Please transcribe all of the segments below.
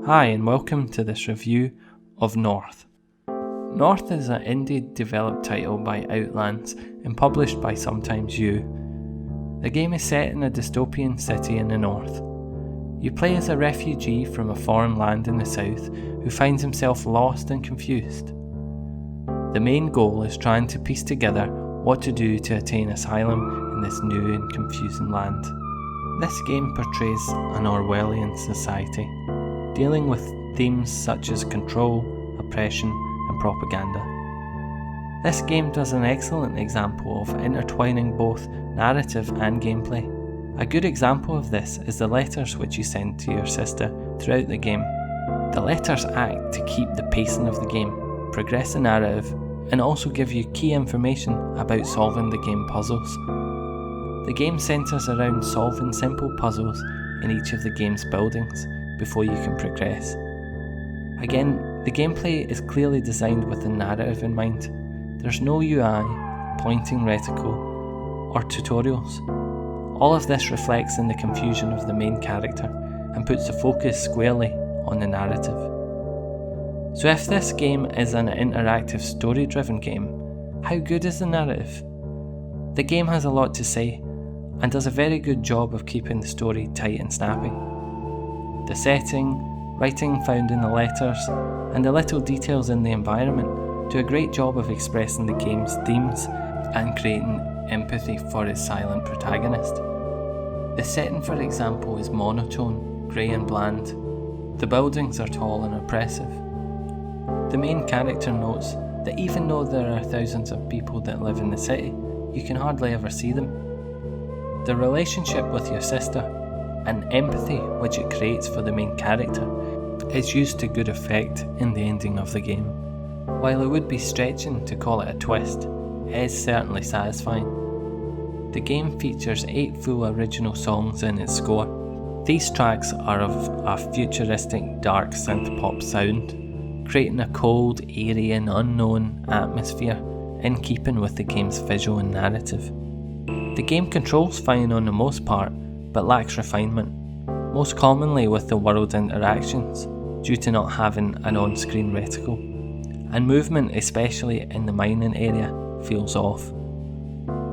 Hi and welcome to this review of North. North is an indie developed title by Outlands and published by Sometimes You. The game is set in a dystopian city in the north. You play as a refugee from a foreign land in the south who finds himself lost and confused. The main goal is trying to piece together what to do to attain asylum in this new and confusing land. This game portrays an Orwellian society, dealing with themes such as control, oppression, and propaganda. This game does an excellent example of intertwining both narrative and gameplay. A good example of this is the letters which you send to your sister throughout the game. The letters act to keep the pacing of the game, progress the narrative, and also give you key information about solving the game puzzles. The game centres around solving simple puzzles in each of the game's buildings before you can progress. Again, the gameplay is clearly designed with the narrative in mind. There's no UI, pointing reticle, or tutorials. All of this reflects in the confusion of the main character and puts the focus squarely on the narrative. So if this game is an interactive story-driven game, how good is the narrative? The game has a lot to say and does a very good job of keeping the story tight and snappy. The setting, writing found in the letters, and the little details in the environment do a great job of expressing the game's themes and creating empathy for its silent protagonist. The setting, for example, is monotone, grey and bland. The buildings are tall and oppressive. The main character notes that even though there are thousands of people that live in the city, you can hardly ever see them. The relationship with your sister and empathy which it creates for the main character is used to good effect in the ending of the game. While it would be stretching to call it a twist, it is certainly satisfying. The game features 8 full original songs in its score. These tracks are of a futuristic dark synth-pop sound, creating a cold, eerie and unknown atmosphere in keeping with the game's visual and narrative. The game controls fine on the most part, but lacks refinement, most commonly with the world interactions, due to not having an on-screen reticle, and movement, especially in the mining area, feels off.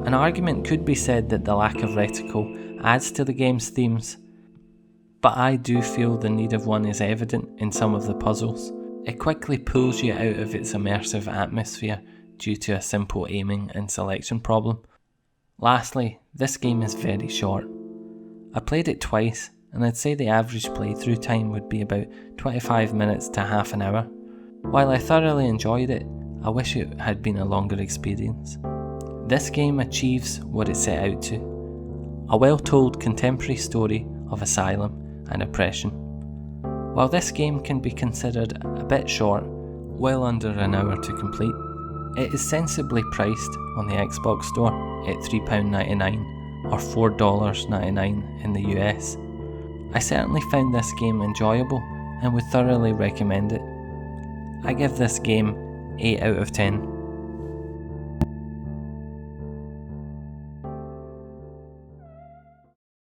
An argument could be said that the lack of reticle adds to the game's themes, but I do feel the need of one is evident in some of the puzzles. It quickly pulls you out of its immersive atmosphere due to a simple aiming and selection problem. Lastly, this game is very short. I played it twice, and I'd say the average playthrough time would be about 25 minutes to half an hour. While I thoroughly enjoyed it, I wish it had been a longer experience. This game achieves what it set out to: a well-told contemporary story of asylum and oppression. While this game can be considered a bit short, well under an hour to complete, it is sensibly priced on the Xbox Store at £3.99 or $4.99 in the US. I certainly found this game enjoyable and would thoroughly recommend it. I give this game 8 out of 10.